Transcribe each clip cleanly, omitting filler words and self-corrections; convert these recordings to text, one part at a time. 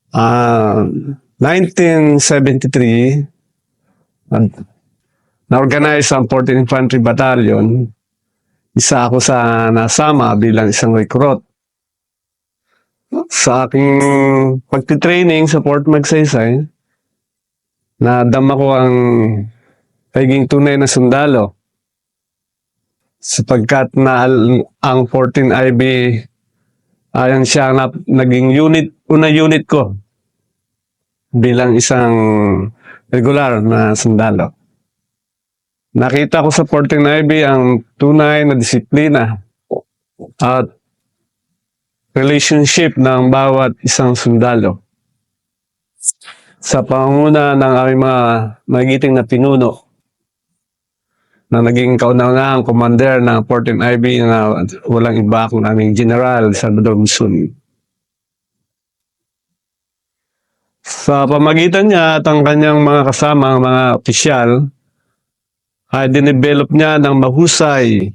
Ah, 1973, na-organize ang 14th Infantry Battalion. Isa ako sa nasama bilang isang recruit. Sa aking pagtitraining sa Fort Magsaysay, nadama ko ang pagiging tunay na sundalo. Sapagkat ang 14 IB, ayan siya naging unang unit ko bilang isang regular na sundalo. Nakita ko sa 14 IB ang tunay na disiplina at relationship ng bawat isang sundalo. Sa pangunguna ng aming mga magiting na pinuno na naging kauna-unahang commander ng 14 IB na walang iba kung aming General Salvador Musun. Sa pamagitan niya at ang kanyang mga kasama, mga opisyal, ay dinevelop niya ng mahusay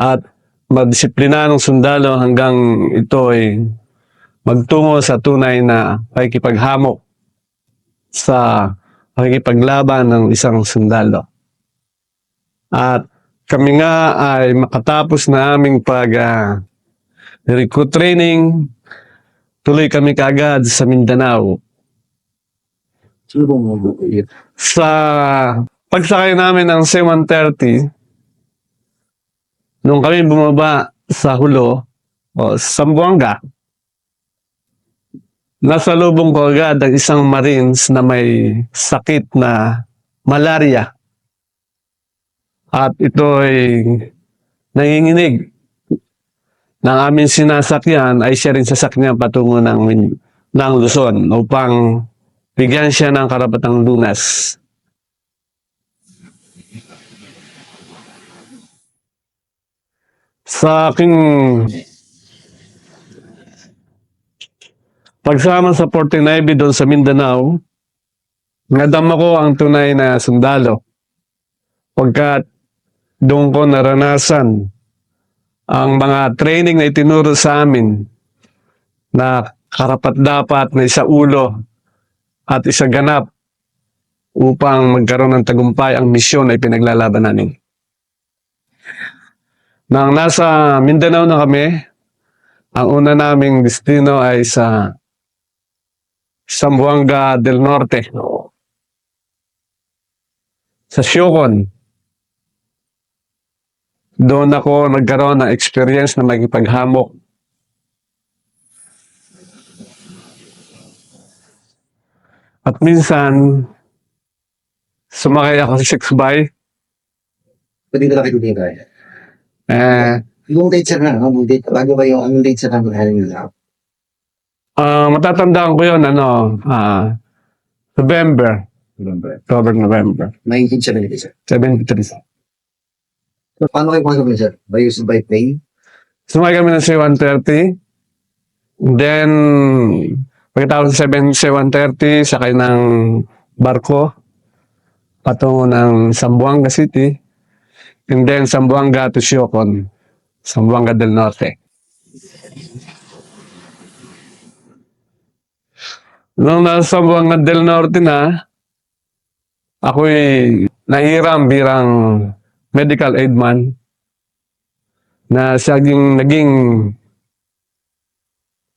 at madisiplinadong sundalo hanggang ito ay magtungo sa tunay na pakikipaghamok sa pakikipaglaban ng isang sundalo. At kami nga ay makatapos na aming recruit training, tuloy kami kaagad sa Mindanao. Sa pagsakay namin ng C-130, nung kami bumaba sa Hulo, o Zamboanga, nasalubong ko agad ang isang Marines na may sakit na malaria. At ito ay nanginginig. Nang aming sinasakyan ay siya rin sasakyan patungo ng Luzon upang bigyan siya ng karapatang lunas. Sa aking pagsama sa 14 IB doon sa Mindanao, nadama ko ang tunay na sundalo. Pagkat doon ko naranasan ang mga training na itinuro sa amin na karapat-dapat na isaulo at isaganap upang magkaroon ng tagumpay ang misyon na ipinaglalaban namin. Nang nasa Mindanao na kami, ang una naming destino ay sa Zamboanga del Norte, sa Siocon. Doon ako nagkaroon ng experience na magipaghamok. At minsan, sumakay ako sa 6x. Pwede na lang kayo tayo. Yung date sir na, yung date, bago ba yung date sir na mahalin nila? Matatandaan ko yun, November. November. 1970 sir. 73. So, paano kayo kumagawin sir? By plane? Sumakay kami ng C-130. Then, pagkatapos sa C-130, sakay ng barko patungo ng Zamboanga City. And then, Zamboanga to Siocon. Zamboanga del Norte. Nung nasa Zamboanga del Norte na, ako'y nahiram bilang medical aid man na siya naging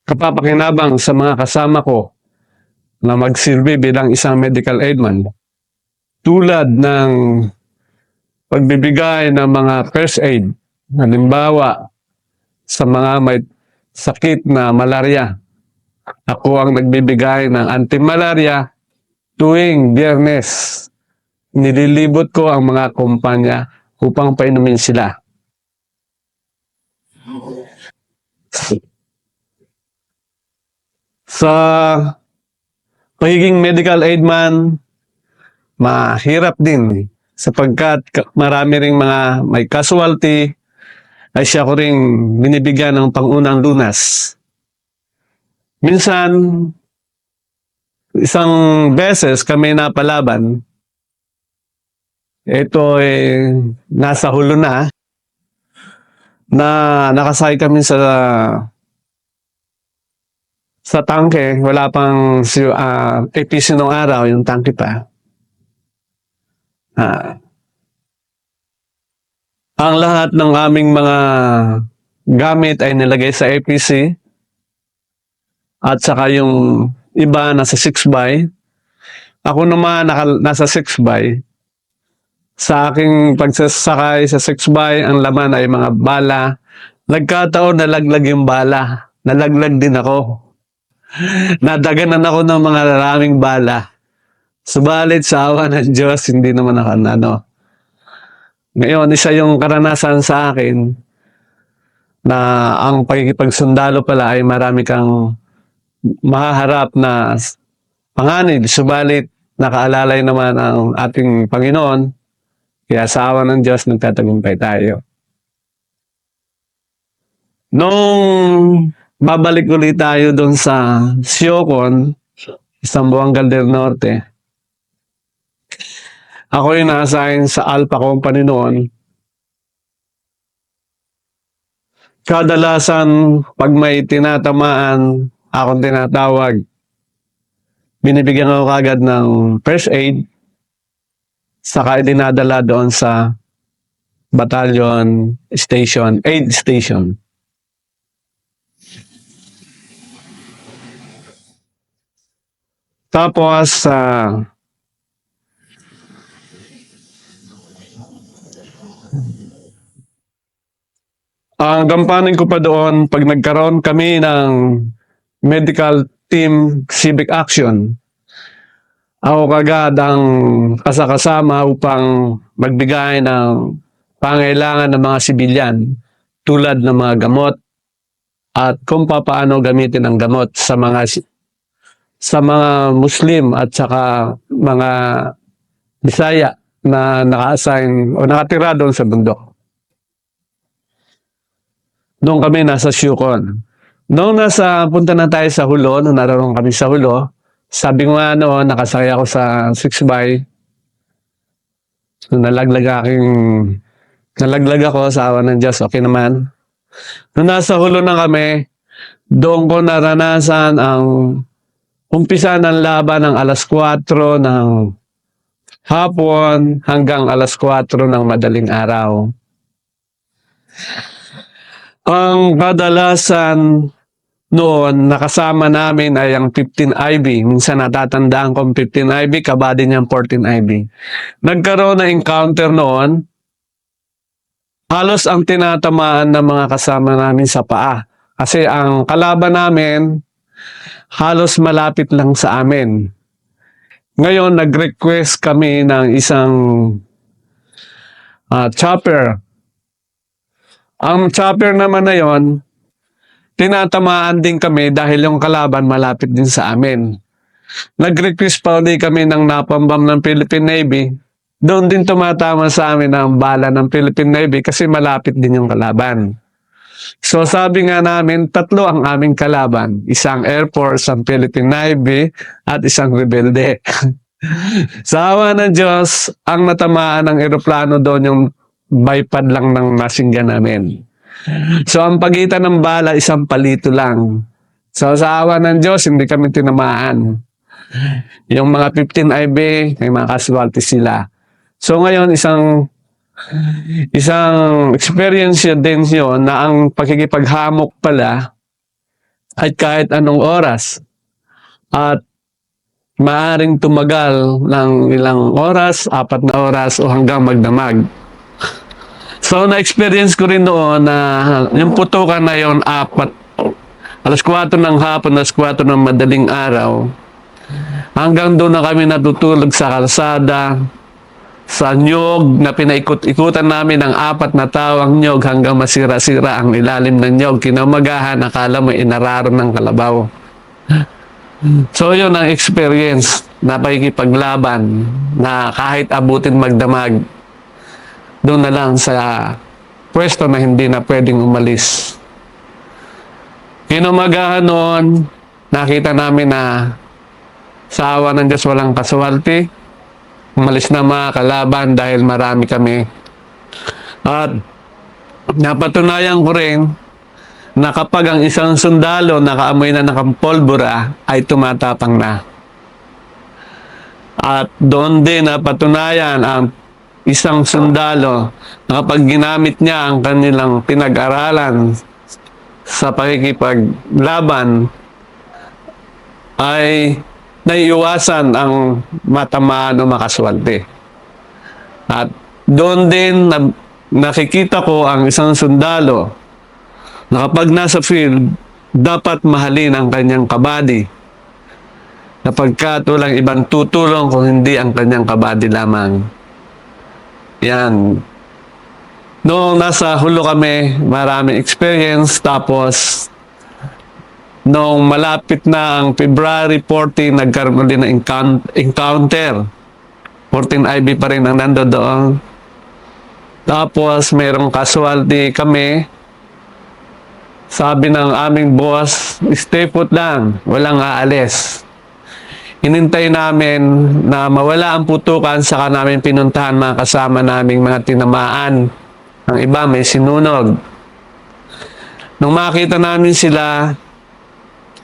kapapakinabang sa mga kasama ko na magsilbi bilang isang medical aid man. Tulad ng pagbibigay ng mga first aid, halimbawa sa mga may sakit na malaria. Ako ang nagbibigay ng anti-malaria tuwing Biyernes. Nililibot ko ang mga kumpanya upang painumin sila. Sa pagiging medical aid man, mahirap din sapagkat marami ring mga may casualty ay siya ko ring binibigyan ng pangunang lunas. Minsan, isang beses kami napalaban, ito nasa Hulo na nakasakay kami sa sa tangke, wala pang APC nung araw, yung tangke pa. Ang lahat ng aming mga gamit ay nilagay sa APC at saka yung iba nasa 6x. Ako naman nasa 6x. Sa aking pagsasakay sa 6x, ang laman ay mga bala. Nagkataon nalaglag yung bala. Nalaglag din ako. Nadaganan ako ng mga maraming bala. Subalit sa awa ng Diyos, hindi naman ako Ngayon, isa yung karanasan sa akin na ang pagkikipagsundalo pala ay marami kang mahaharap na panganib. Subalit, nakaalalay naman ang ating Panginoon. Kaya sa awa ng Diyos, nagtatagumpay tayo. Nung babalik ulit tayo doon sa Siocon, Zamboanga del Norte, ako yung na-assign sa Alpha Company noon. Kadalasan, pag may tinatamaan, akong tinatawag, binibigyan ako kagad ng first aid, saka dinadala doon sa battalion station, aid station. Tapos, ang gampanin ko pa doon, pag nagkaroon kami ng medical team civic action, ako kagad ang kasakasama upang magbigay ng pangailangan ng mga sibilyan tulad ng mga gamot at kung paano gamitin ang gamot sa mga Muslim at saka mga Bisaya na naka-assign o nakatira doon sa bundok. Doon kami nasa Siocon. Noong punta na tayo sa Hulo, nung naroon kami sa Hulo, sabi ko nga nakasakay ako sa 6x. So, nalaglag ako sa awa ng Diyos, okay naman. Nung nasa Hulo na kami, doon ko naranasan ang umpisa ng laban ng alas 4 ng hapon hanggang alas 4 ng madaling araw. Ang kadalasan noon, nakasama namin ay ang 15 IB. Minsan natatandaan ko ang 15 IB, kabady niyang 14 IB. Nagkaroon na encounter noon, halos ang tinatamaan ng mga kasama namin sa paa. Kasi ang kalaban namin, halos malapit lang sa amin. Ngayon, nag-request kami ng isang chopper. Ang chopper naman na yon, tinatamaan din kami dahil yung kalaban malapit din sa amin. Nag-request pa ulit kami ng napambam ng Philippine Navy. Doon din tumatama sa amin ang bala ng Philippine Navy kasi malapit din yung kalaban. So sabi nga namin, 3 ang aming kalaban. Isang Air Force, ang Philippine Navy, at isang rebelde. Sa awa ng Diyos, ang natamaan ng eroplano doon yung bipod lang ng masinggan namin. So ang pagitan ng bala, isang palito lang. So sa awa ng Diyos, hindi kami tinamaan. Yung mga 15 IB, may mga casualty sila. So ngayon, isang experience din yun na ang pagkikipaghamok pala ay kahit anong oras at maaring tumagal ng ilang oras, 4 na oras o hanggang magdamag. So na-experience ko rin noon na yung putukan na yon, alas 4 ng hapon, alas 4 ng madaling araw, hanggang doon na kami natutulog sa kalsada, sa nyog na pinaikot-ikutan namin ng 4 na tawang nyog hanggang masira-sira ang ilalim ng nyog. Kinamagahan, akala mo inararon ng kalabaw. So yun ang experience na pakikipaglaban na kahit abutin magdamag, doon na lang sa pwesto na hindi na pwedeng umalis. Kinamagahan noon, nakita namin na sa awa ng Diyos walang kasuwalty. Umalis na mga kalaban dahil marami kami. At napatunayan ko rin na kapag ang isang sundalo nakaamoy na ng pulbura ay tumatapang na. At doon din napatunayan ang isang sundalo na kapag ginamit niya ang kanilang pinag-aralan sa pakikipaglaban ay naiiwasan ang matamaan o makaswerte. At doon din nakikita ko ang isang sundalo na kapag nasa field, dapat mahalin ang kanyang kabady. Kapagkat walang ibang tutulong kung hindi ang kanyang kabady lamang. Yan. Noong nasa hulo kami, maraming experience. Tapos, noong malapit na ang February 14, nagkaroon din ng encounter. 14 IB pa rin ang nandoon. Tapos, mayroong casualty kami. Sabi ng aming boss, stay put lang, walang aalis. Hinintay namin na mawala ang putukan, saka namin pinuntahan mga kasama naming mga tinamaan. Ang iba may sinunog. Nung makita namin sila,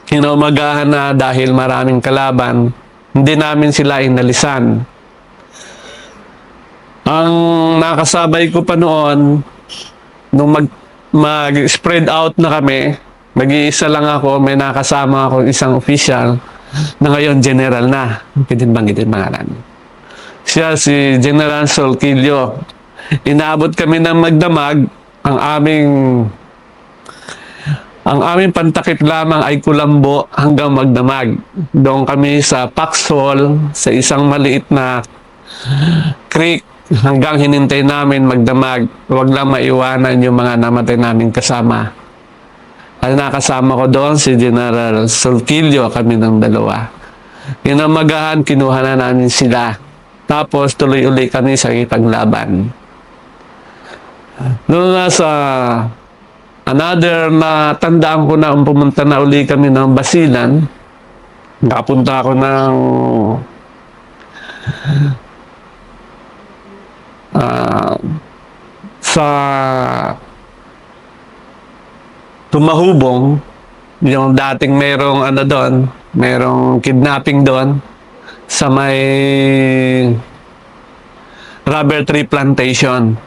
kinaumagahan na dahil maraming kalaban, hindi namin sila inalisan. Ang nakasabay ko pa noon, nung mag-spread out na kami, mag-iisa lang ako, may nakasama ako isang official na ngayon general na. Pwede banggitin pangalan. Siya si General Solquillo. Inaabot kami ng magdamag. Ang aming pantakip lamang ay Kulambo hanggang magdamag. Doon kami sa Paxhol, sa isang maliit na creek, hanggang hinintay namin magdamag. Huwag lang maiwanan yung mga namatay namin kasama. Ang nakasama ko doon, si General Solquillo, kami ng dalawa. Kinamagahan, kinuha na namin sila. Tapos tuloy-uli kami sa ipaglaban. Noong nasa another na tandaan ko na pumunta na uli kami ng Basilan, nakapunta ako ng sa Tumahubong, yung dating merong doon, merong kidnapping doon sa may rubber tree plantation.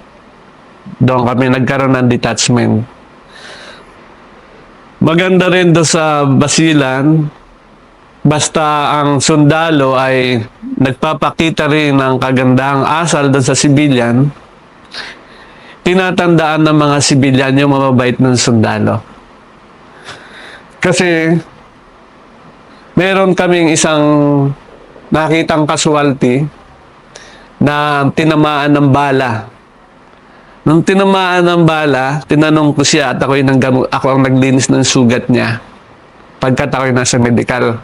Doon kami nagkaroon ng detachment. Maganda rin doon sa Basilan, basta ang sundalo ay nagpapakita rin ng kagandahang asal doon sa civilian, tinatandaan ng mga civilian yung mababait ng sundalo. Kasi meron kaming isang nakitang casualty na tinamaan ng bala. Nung tinamaan ng bala, tinanong ko siya at ako ang naglinis ng sugat niya pagkat ako'y nasa medical.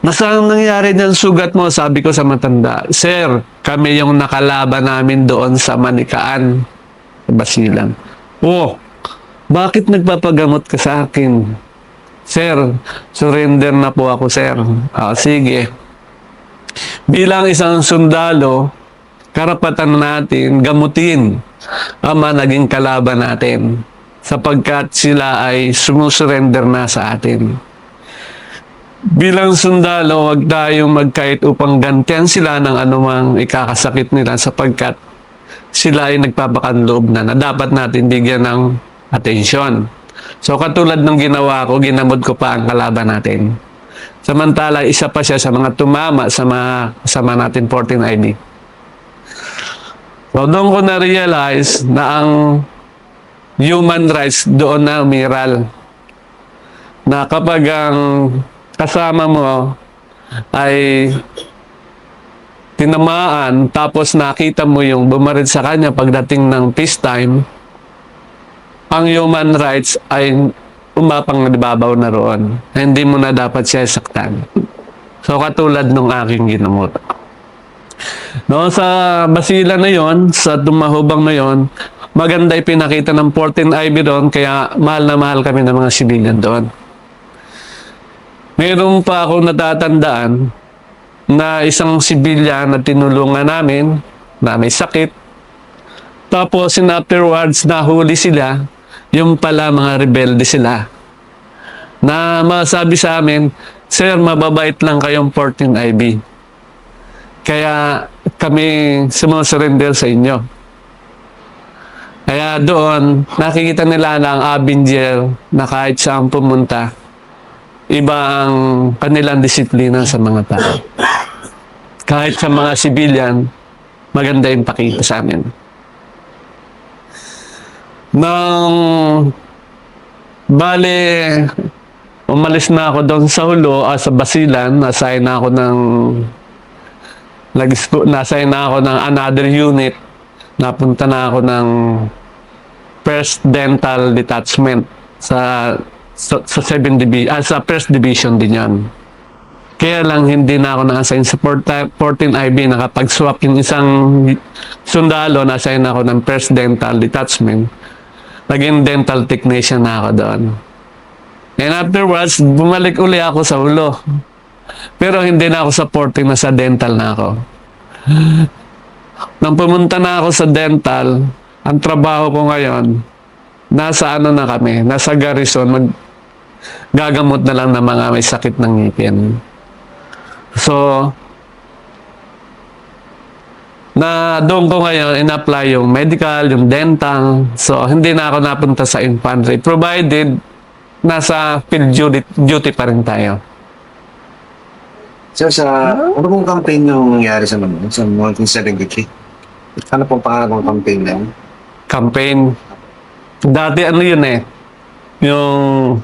Nasaan nangyari niyan sugat mo? Sabi ko sa matanda, Sir, kami yung nakalaban namin doon sa Manikaan, sa Basilan. Oh, bakit nagpapagamot ka sa akin? Sir, surrender na po ako, sir. Sige. Bilang isang sundalo, karapatan natin gamutin ang mga naging kalaban natin sapagkat sila ay sumusurrender na sa atin. Bilang sundalo, huwag tayong magkait upang gantihan sila ng anumang ikakasakit nila sapagkat sila ay nagpapakanloob na dapat natin bigyan ng atensyon. So katulad ng ginawa ko, ginamot ko pa ang kalaban natin. Samantala, isa pa siya sa mga tumama sa mga kasama natin 14 IB. So doon ko na-realize na ang human rights doon na umiral. Na kapag ang kasama mo ay tinamaan tapos nakita mo yung bumaril sa kanya pagdating ng peacetime, ang human rights ay umapang nalibabaw na roon. Hindi mo na dapat siya saktan. So katulad nung aking ginamot. No, sa Basilan na yon, sa Tumahubang na yon, maganda ipinakita ng 14 IB doon, kaya mahal na mahal kami ng mga civilian doon. Meron pa akong natatandaan na isang civilian na tinulungan namin na may sakit. Tapos, in afterwards, nahuli sila, yung pala mga rebelde sila. Na masabi sa amin, Sir, mababait lang kayong 14 IB. Kaya kami sumusurrender sa inyo. Kaya doon, nakikita nila na ang Avenger na kahit saan pumunta, iba ang kanilang disiplina sa mga tao. Kahit sa mga civilian, maganda yung pakita sa amin. Nang bale, umalis na ako doon sa Hulo, sa Basilan, na-assign na ako ng na-assign na ako ng another unit. Napunta na ako ng First Dental Detachment sa 7 sa First Division din yan. Kaya lang hindi na ako na-assign sa 14 IB. Nakapag-swap yung isang sundalo, na-assign ako ng First Dental Detachment. Naging dental technician na ako doon. And afterwards, bumalik uli ako sa Hulo. Pero hindi na ako sa 14, na sa dental na ako. Nang pumunta na ako sa dental, ang trabaho ko ngayon, nasa ano na kami, nasa garrison, gagamot na lang ng mga may sakit ng ngipin. So, na doon ko ngayon in-apply yung medical, yung dental. So, hindi na ako napunta sa infantry. Provided, nasa field duty pa rin tayo. Sir, ano pong campaign yung nangyari sa 1973? Ano pong pangalan ng campaign na yun? Campaign. Dati ano yun eh. Yung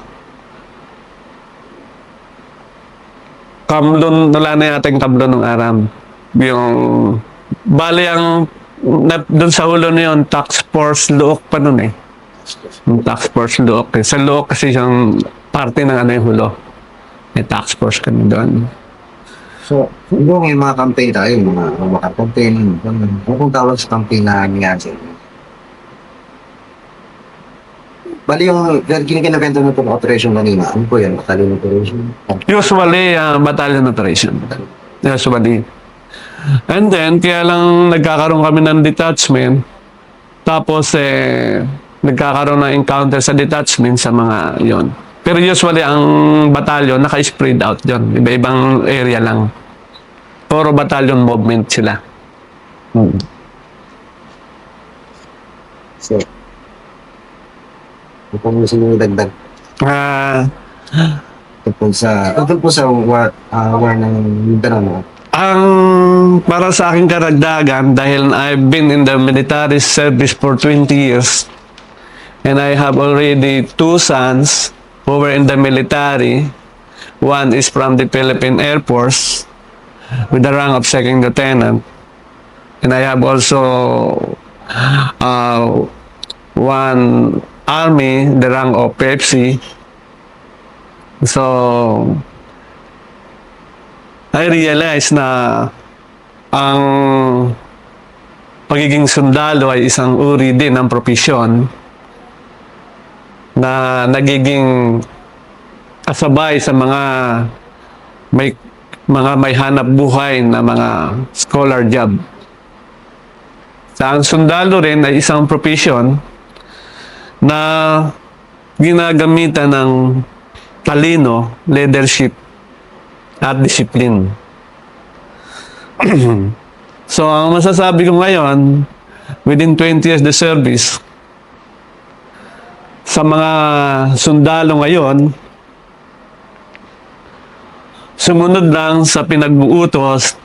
Kamlon, wala na yata yung Kamlon ng Aram. Yung bali ang doon sa Hulo na yun, Task Force Luok pa nun eh. Yung Task Force Luok. Sa Luok kasi yung parte ng ano yung Hulo. May Task Force kami doon. So, yung mga campaign tayo, mga campaign, ano pong tawag sa campaign na nangyari sa inyo? Bali yung kinikinabenta mo itong operation kanina, ano po yan? Battalion operation? Usually, battalion operation. Usually. And then, kaya lang nagkakaroon kami ng detachment. Tapos, nagkakaroon ng encounter sa detachment sa mga yon. Pero usually, ang battalion, naka-spread out yun. Iba-ibang area lang. Puro battalion movement sila. So, ano po mo sinong dagdag? Tungkol po sa war ng Mindanao. Ang para sa aking karagdagan, dahil I've been in the military service for 20 years, and I have already 2 sons who were in the military. One is from the Philippine Air Force with the rank of second lieutenant. And I have also one Army, the rank of PFC. So, I realize na ang pagiging sundalo ay isang uri din ng propesyon na nagiging kasabay sa mga may hanap buhay na mga scholar job. Sa ang sundalo rin ay isang profession na ginagamitan ng talino, leadership, at discipline. So, ang masasabi ko ngayon, within 20 years the service, sa mga sundalo ngayon, sumunod lang sa pinag-uutos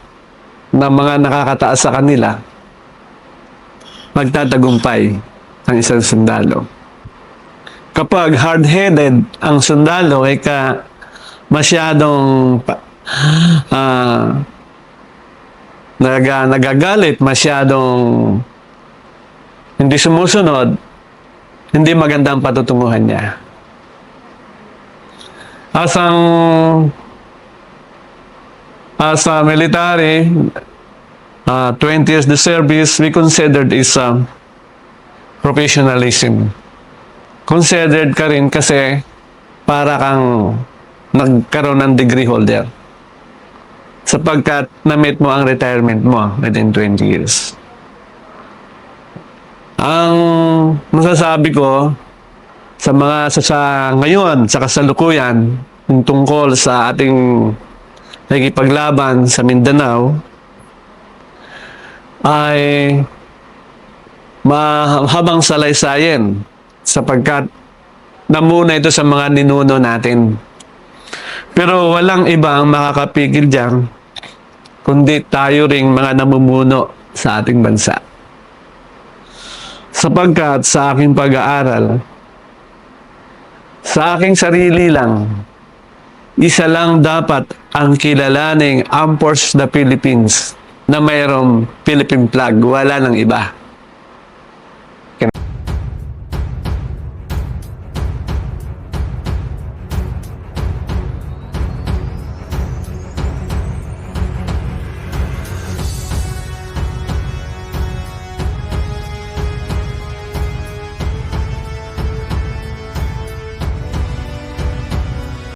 ng mga nakakataas sa kanila, magtatagumpay ang isang sundalo. Kapag hard-headed ang sundalo, ay masyadong nagagalit, masyadong hindi sumusunod, hindi maganda ang patutunguhan niya. As a military, 20 years the service, we considered is professionalism. Considered ka rin kasi para kang nagkaroon ng degree holder. Sapagkat na-meet mo ang retirement mo within 20 years. Ang masasabi ko sa mga sa ngayon, sa kasalukuyan, yung tungkol sa ating nakikipaglaban sa Mindanao, ay mahabang salaysayin sapagkat namuna ito sa mga ninuno natin. Pero walang ibang makakapigil diyan kundi tayo ring mga namumuno sa ating bansa. Sapagkat sa aking pag-aaral, sa aking sarili lang, isa lang dapat ang kilalaning Armed Forces of the Philippines na mayroong Philippine flag, wala nang iba.